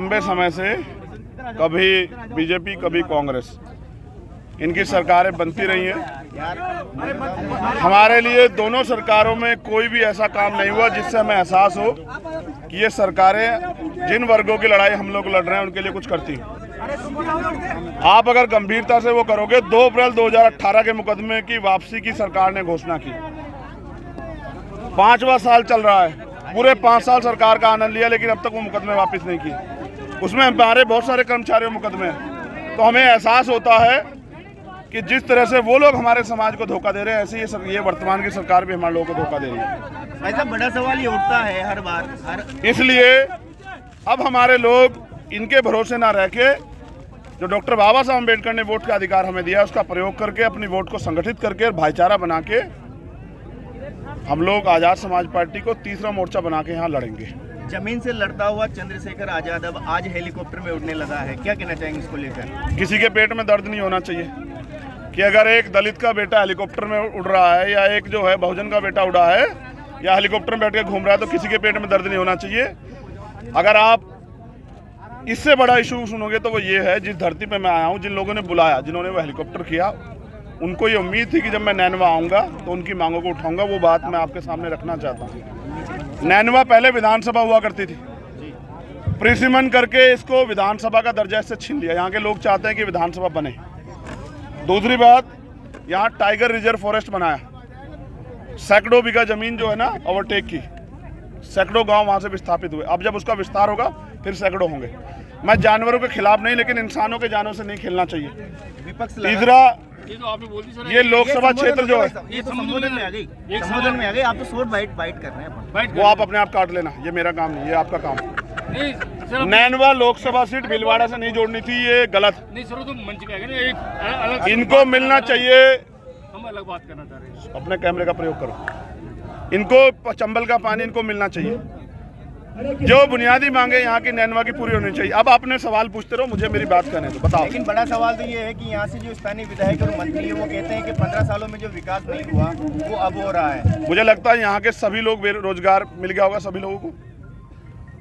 लंबे समय से कभी बीजेपी कभी कांग्रेस, इनकी सरकारें बनती रही हैं। हमारे लिए दोनों सरकारों में कोई भी ऐसा काम नहीं हुआ जिससे हमें एहसास हो कि ये सरकारें जिन वर्गों की लड़ाई हम लोग लड़ रहे हैं उनके लिए कुछ करती हैं। आप अगर गंभीरता से वो करोगे, 2 अप्रैल 2018 के मुकदमे की वापसी की सरकार ने घोषणा की। 5वां साल चल रहा है, पूरे 5 साल सरकार का आनंद लिया, लेकिन अब तक वो मुकदमे वापस नहीं किए। उसमें हमारे बहुत सारे कर्मचारियों मुकदमे हैं। तो हमें एहसास होता है कि जिस तरह से वो लोग हमारे समाज को धोखा दे रहे हैं, ऐसे ही ये वर्तमान की सरकार भी हमारे लोगों को धोखा दे रही है। ऐसा बड़ा सवाल ये उठता है हर बार। इसलिए अब हमारे लोग इनके भरोसे ना रह के, जो डॉक्टर बाबा साहब अम्बेडकर ने वोट का अधिकार हमें दिया, उसका प्रयोग करके अपनी वोट को संगठित करके और भाईचारा बना के हम लोग आज़ाद समाज पार्टी को तीसरा मोर्चा बना के यहाँ लड़ेंगे। जमीन से लड़ता हुआ चंद्रशेखर आजाद अब आज हेलीकॉप्टर में उड़ने लगा है, क्या कहना चाहेंगे इसको लेकर? किसी के पेट में दर्द नहीं होना चाहिए कि अगर एक दलित का बेटा हेलीकॉप्टर में उड़ रहा है या एक जो है बहुजन का बेटा उड़ा है या हेलीकॉप्टर में बैठ के घूम रहा है तो किसी के पेट में दर्द नहीं होना चाहिए। अगर आप इससे बड़ा इशू सुनोगे तो वो ये है, जिस धरती पे मैं आया हूँ, जिन लोगों ने बुलाया, जिन्होंने वो हेलीकॉप्टर किया, उनको ये उम्मीद थी कि जब मैं नैनवा आऊँगा तो उनकी मांगों को उठाऊंगा। वो बात मैं आपके सामने रखना चाहता हूँ। नैनवा पहले विधानसभा हुआ करती थी, प्रिसिमन करके इसको विधानसभा का दर्जा इससे छीन लिया। यहाँ के लोग चाहते हैं कि विधानसभा बने। दूसरी बात, यहाँ टाइगर रिजर्व फॉरेस्ट बनाया, सैकड़ों बीघा जमीन जो है ना ओवरटेक की, सैकड़ों गांव वहां से विस्थापित हुए। अब जब उसका विस्तार होगा फिर सैकड़ों होंगे। मैं जानवरों के खिलाफ नहीं, लेकिन इंसानों के जानों से नहीं खेलना चाहिए। तीसरा, ये लोकसभा क्षेत्र जो है, ये तो संबोधन में आ गई, संबोधन में आ गई। आप तो शॉर्ट बाइट कर रहे हैं, वो आप अपने आप काट लेना, ये मेरा काम नहीं, ये आपका काम। नैनवा लोकसभा सीट भीलवाड़ा से नहीं जोड़नी थी, ये गलत नहीं सर। तो मंच पे अलग इनको मिलना चाहिए। हम अलग बात करना चाह रहे हैं। अपने कैमरे का प्रयोग करो। इनको चंबल का पानी इनको मिलना चाहिए। जो बुनियादी मांगे यहाँ की नैनवा की पूरी होनी चाहिए। अब आपने सवाल पूछते रहो, मुझे मेरी बात करने दो, बताओ। लेकिन बड़ा सवाल तो ये है कि यहाँ से जो स्थानीय विधायक और मंत्री है वो कहते हैं कि 15 सालों में जो विकास नहीं हुआ वो अब हो रहा है। मुझे लगता है यहाँ के सभी लोग बेरोजगार मिल गया होगा, सभी लोगों को।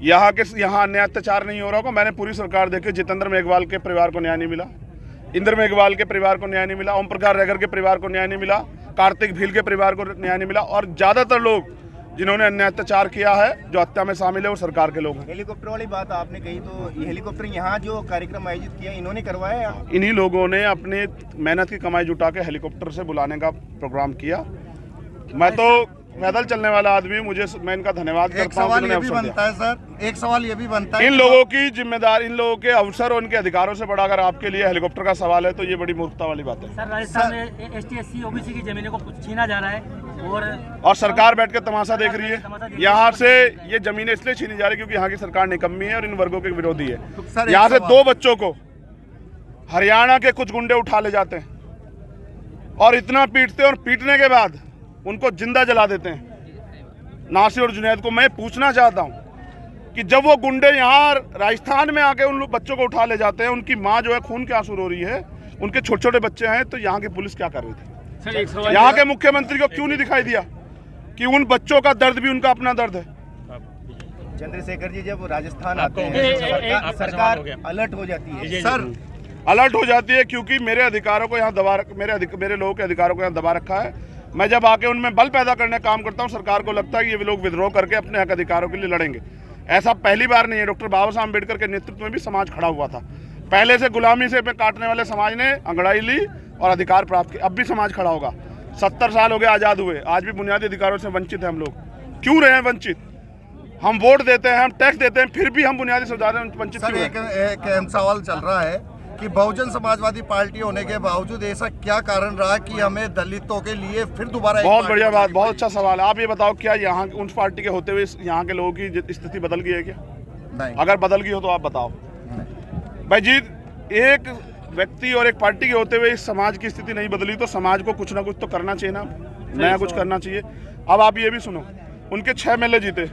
यहाँ अन्य अत्याचार नहीं हो रहा होगा। मैंने पूरी सरकार देखी, जितेंद्र मेघवाल के परिवार को न्याय नहीं मिला, इंद्र मेघवाल के परिवार को न्याय नहीं मिला, ओम प्रकाश रेगर के परिवार को न्याय नहीं मिला, कार्तिक भील के परिवार को न्याय नहीं मिला, और ज्यादातर लोग जिन्होंने अन्य अत्याचार किया है, जो हत्या में शामिल है, वो सरकार के लोग हैं। हेलीकॉप्टर वाली बात आपने कही, तो ये हेलीकॉप्टर यहाँ जो कार्यक्रम आयोजित किया इन्होंने करवाया? इन्हीं लोगों ने अपने मेहनत की कमाई जुटा के हेलीकॉप्टर से बुलाने का प्रोग्राम किया। मैं तो पैदल चलने वाला आदमी, मैं इनका धन्यवाद करता हूँ। एक सवाल ये भी बनता है सर, एक सवाल ये भी बनता है, इन लोगों की जिम्मेदारी, इन लोगों के अवसर और उनके अधिकारों से बड़ा अगर आपके लिए हेलीकॉप्टर का सवाल है तो ये बड़ी मूर्खता वाली बात है। सर, राजस्थान में ST/SC OBC की जमीनों को छीना जा रहा है और सरकार बैठ के तमाशा देख रही है। यहाँ से ये जमीनें इसलिए छीनी जा रही है क्योंकि यहाँ की सरकार निकम्मी है और इन वर्गों के विरोधी है। यहाँ से 2 बच्चों को हरियाणा के कुछ गुंडे उठा ले जाते हैं और इतना पीटते हैं, और पीटने के बाद उनको जिंदा जला देते हैं। नासिर और जुनैद को मैं पूछना चाहता हूं कि जब वो गुंडे यहाँ राजस्थान में आके उन बच्चों को उठा ले जाते हैं, उनकी माँ जो है खून के आंसू रो रही है, उनके छोटे छोटे बच्चे हैं, तो यहाँ की पुलिस क्या कर रही थी? यहाँ के मुख्यमंत्री को क्यों नहीं दिखाई दिया कि उन बच्चों का दर्द भी उनका अपना दर्द है? चंद्रशेखर जी जब राजस्थान आते हैं सरकार अलर्ट हो जाती है। सर, अलर्ट हो जाती है क्योंकि मेरे अधिकारों को यहाँ दबा, मेरे लोगों के अधिकारों को यहाँ दबा रखा है। मैं जब आके उनमें बल पैदा करने का काम करता हूँ, सरकार को लगता है कि ये लोग विद्रोह करके अपने हक अधिकारों के लिए लड़ेंगे। ऐसा पहली बार नहीं है। डॉक्टर बाबा साहब अम्बेडकर के नेतृत्व में भी समाज खड़ा हुआ था। पहले से गुलामी से काटने वाले समाज ने अंगड़ाई ली और अधिकार प्राप्त किए। अब भी समाज खड़ा होगा। 70 साल हो गए आज़ाद हुए, आज भी बुनियादी अधिकारों से वंचित हैं हम लोग। क्यों रहे हैं वंचित? हम वोट देते हैं, हम टैक्स देते हैं, फिर भी हम बुनियादी सुविधाओं से वंचित क्यों हैं? एक अहम सवाल चल रहा है कि बहुजन समाजवादी पार्टी होने के बावजूद ऐसा क्या कारण रहा कि हमें दलितों के लिए फिर दोबारा? बहुत बढ़िया बात, बहुत अच्छा सवाल है। आप ये बताओ, क्या यहाँ उन पार्टी के होते हुए यहाँ के लोगों की स्थिति बदल गई है क्या? नहीं। अगर बदल गई हो तो आप बताओ भाई जी। एक व्यक्ति और एक पार्टी के होते हुए इस समाज की स्थिति नहीं बदली तो समाज को कुछ ना कुछ तो करना चाहिए ना, नया कुछ करना चाहिए। अब आप ये भी सुनो, उनके 6 MLA जीते,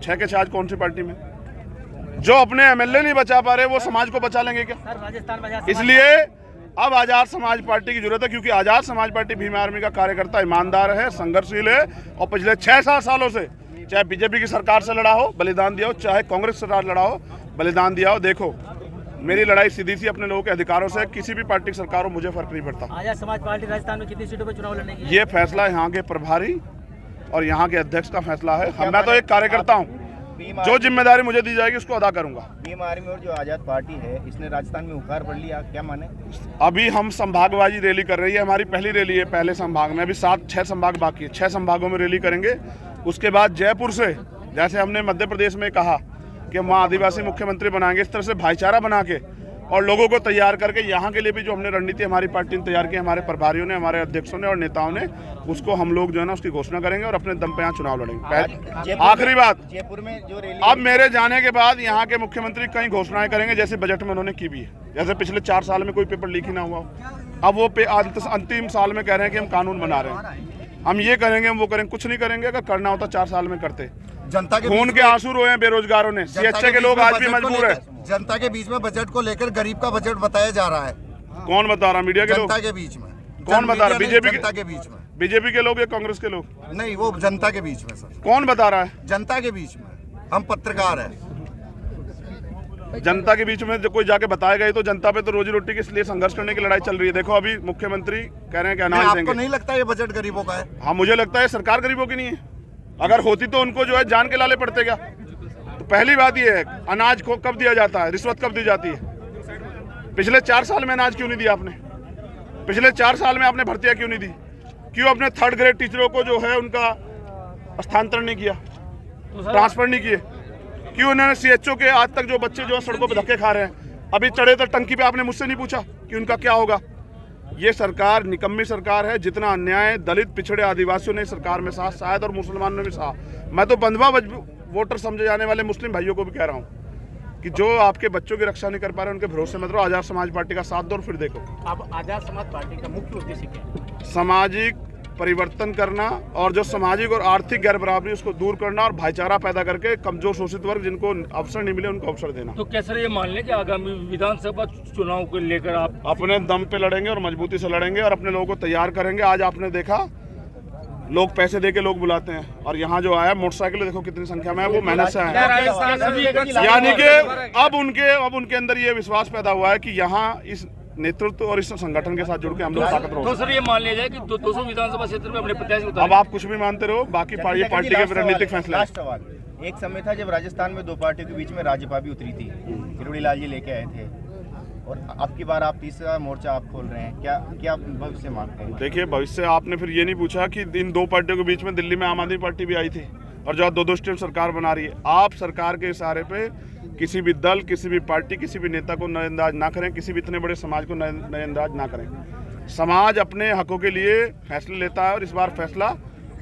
6 के 6 कौन सी पार्टी में? जो अपने MLA नहीं बचा पा रहे वो समाज को बचा लेंगे क्या? इसलिए अब आजाद समाज पार्टी की जरूरत है, क्योंकि आजाद समाज पार्टी भीम आर्मी का कार्यकर्ता ईमानदार है, संघर्षशील है, और पिछले 6-7 सालों से चाहे बीजेपी की सरकार से लड़ा हो, बलिदान दिया हो, चाहे कांग्रेस सरकार लड़ा हो, बलिदान दिया हो। देखो, मेरी लड़ाई सीधी सी अपने लोगों के अधिकारों से, किसी भी पार्टी की सरकार हो मुझे फर्क नहीं पड़ता। आजाद समाज पार्टी राजस्थान में कितनी सीटों पर चुनाव लड़ने की? ये फैसला यहाँ के प्रभारी और यहाँ के अध्यक्ष का फैसला है। मैं तो एक कार्यकर्ता हूँ, जो जिम्मेदारी मुझे दी जाएगी उसको अदा करूंगा। भीम आर्मी और जो आजाद पार्टी है इसने राजस्थान में हुकार पढ़ लिया, क्या माने? अभी हम संभागवाजी रैली कर रही है, हमारी पहली रैली है पहले संभाग में। अभी 6 संभाग बाकी है, 6 संभागों में रैली करेंगे। उसके बाद जयपुर से, जैसे हमने मध्य प्रदेश में कहा कि हम वहाँ आदिवासी मुख्यमंत्री बनाएंगे, इस तरह से भाईचारा बना के और लोगों को तैयार करके यहाँ के लिए भी जो हमने रणनीति हमारी पार्टी ने तैयार की, हमारे प्रभारियों ने, हमारे अध्यक्षों ने और नेताओं ने, उसको हम लोग जो है ना उसकी घोषणा करेंगे और अपने दम पे यहाँ चुनाव लड़ेंगे। आखिरी बात, जयपुर में जो रैली अब मेरे जाने के बाद यहाँ के मुख्यमंत्री कई घोषणाएं करेंगे, जैसे बजट में उन्होंने की भी है। जैसे पिछले 4 साल में कोई पेपर लीक ही ना हुआ, अब वो अंतिम साल में कह रहे हैं कि हम कानून बना रहे हैं, हम ये करेंगे, हम वो करेंगे। कुछ नहीं करेंगे, अगर करना होता 4 साल में करते। जनता के खून के आंसू रोए हैं बेरोजगारों ने, सीएचए के लोग आज भी मजबूर है। जनता के बीच में बजट को लेकर गरीब का बजट बताया जा रहा है। कौन बता रहा? मीडिया के लोग? जनता के बीच में। कौन बता रहा? बीजेपी जनता के बीच में? बीजेपी के लोग या कांग्रेस के लोग? नहीं, वो जनता के बीच में सर। कौन बता रहा है? जनता के बीच में। हम पत्रकार हैं। जनता के बीच में जो कोई जाके बताएगा ही तो। जनता पे तो रोजी रोटी के इसलिए संघर्ष करने की लड़ाई चल रही है। देखो, अभी मुख्यमंत्री कह रहे हैं कि अनाज देंगे। आपको नहीं लगता ये बजट गरीबों का है? हाँ, मुझे लगता है सरकार गरीबों की नहीं है। अगर होती तो उनको जो है जान के लाले पड़ते क्या। तो पहली बात ये है, अनाज को कब दिया जाता है, रिश्वत कब दी जाती है? पिछले 4 साल में अनाज क्यों नहीं दिया आपने? पिछले 4 साल में आपने भर्तियां क्यों नहीं दी? क्यों अपने 3rd ग्रेड टीचरों को जो है उनका स्थानांतरण नहीं किया, ट्रांसफर नहीं किए? क्यों उन्होंने सीएचओ के आज तक जो बच्चे जो है सड़कों पर धक्के खा रहे हैं, अभी चढ़े तो टंकी पे आपने मुझसे नहीं पूछा कि उनका क्या होगा? ये सरकार निकम्मी सरकार है। जितना अन्याय दलित, पिछड़े, आदिवासियों ने सरकार में सहा, शायद और मुसलमानों ने भी सहा। मैं तो बंधवा वोटर समझे जाने वाले मुस्लिम भाइयों को भी कह रहा हूँ कि जो आपके बच्चों की रक्षा नहीं कर पा रहे उनके भरोसे मत रहो। आजाद समाज पार्टी का साथ दो और फिर देखो। अब आजाद समाज पार्टी का मुख्य उद्देश्य क्या है? सामाजिक परिवर्तन करना और जो सामाजिक और आर्थिक गैर बराबरी उसको दूर करना और भाईचारा पैदा करके कमजोर शोषित वर्ग जिनको अवसर नहीं मिले उनको अवसर देना। तो क्या सर ये मान लें कि आगामी विधानसभा चुनाव को लेकर आप अपने दम पे लड़ेंगे और मजबूती से लड़ेंगे और अपने लोगों को तैयार करेंगे। आज आपने देखा लोग पैसे दे के लोग बुलाते हैं और यहाँ जो आया मोटरसाइकिल देखो कितनी संख्या में है, वो मेहनत से आया। यानी कि अब उनके अंदर ये विश्वास पैदा हुआ है कि यहाँ इस नेतृत्व और इस संगठन के साथ जुड़ के हम लोग ताकत तो सर ये मान लिया जाए कि 200 विधानसभा क्षेत्र में अपने प्रत्याशी उतारे। अब आप कुछ भी मानते रहो, बाकी पार्टी के रणनीतिक फैसले। लास्ट सवाल, एक समय था जब राजस्थान में 2 पार्टियों के बीच में राज्यसभा भी उतरी थी, किरोड़ी लाल जी लेके आए थे, और अब की बार आप तीसरा मोर्चा आप खोल रहे हैं, क्या भविष्य मांगते हैं? देखिए, भविष्य आपने फिर ये नहीं पूछा कि इन 2 पार्टियों के बीच में दिल्ली में आम आदमी पार्टी भी आई थी और जो 2-2 स्टेट सरकार बना रही है। आप सरकार के इशारे पे किसी भी दल, किसी भी पार्टी, किसी भी नेता को नजरअंदाज ना करें, किसी भी इतने बड़े समाज को नजरअंदाज ना करें। समाज अपने हकों के लिए फैसले लेता है और इस बार फैसला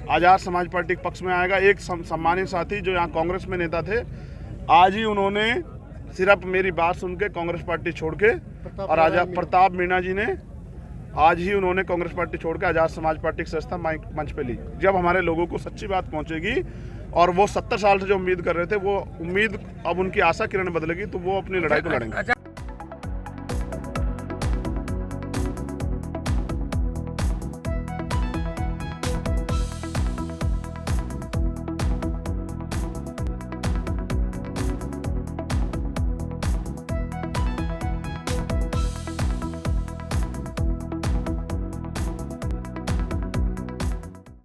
आजाद समाज पार्टी के पक्ष में आएगा। एक सम्मानित साथी जो यहाँ कांग्रेस में नेता थे, आज ही उन्होंने सिर्फ मेरी बात सुन के कांग्रेस पार्टी छोड़ के और आजाद प्रताप मीणा जी ने आज ही उन्होंने कांग्रेस पार्टी छोड़ के आजाद समाज पार्टी की सदस्यता मंच पे ली। जब हमारे लोगों को सच्ची बात पहुंचेगी और वो 70 साल से जो उम्मीद कर रहे थे वो उम्मीद अब उनकी आशा किरण बदलेगी तो वो अपनी लड़ाई को लड़ेंगे।